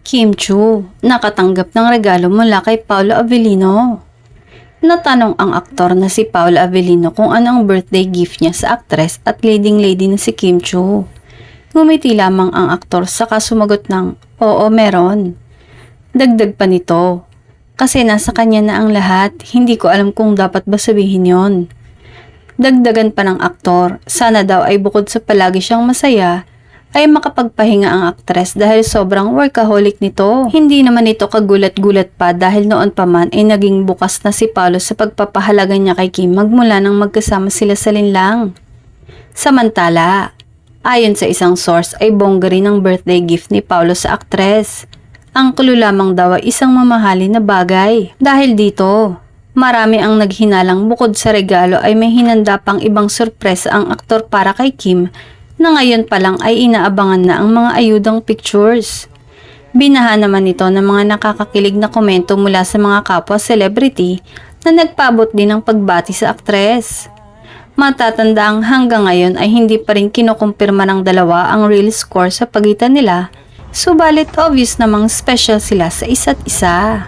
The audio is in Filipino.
Kim Chu, nakatanggap ng regalo mula kay Paolo Avellino. Natanong ang aktor na si Paolo Avellino kung ano ang birthday gift niya sa aktres at leading lady na si Kim Chu. Ngumiti lamang ang aktor saka sumagot ng, "Oo, meron." Dagdag pa nito, "Kasi nasa kanya na ang lahat, hindi ko alam kung dapat ba sabihin yon." Dagdagan pa ng aktor, sana daw ay bukod sa palagi siyang masaya, ay makapagpahinga ang aktres dahil sobrang workaholic nito. Hindi naman ito kagulat-gulat pa dahil noon pa man ay naging bukas na si Paolo sa pagpapahalaga niya kay Kim magmula nang magkasama sila sa linlang. Samantala, ayon sa isang source ay bongga rin ang birthday gift ni Paolo sa aktres. Ang clue lamang daw ay isang mamahalin na bagay. Dahil dito, marami ang naghinalang bukod sa regalo ay may hinanda pang ibang sorpresa ang aktor para kay Kim na ngayon pa lang ay inaabangan na ang mga ayudang pictures. Binaha naman ito ng mga nakakakilig na komento mula sa mga kapwa celebrity na nagpaabot din ng pagbati sa aktres. Matatandaang hanggang ngayon ay hindi pa rin kinukumpirma ng dalawa ang real score sa pagitan nila, subalit obvious namang special sila sa isa't isa.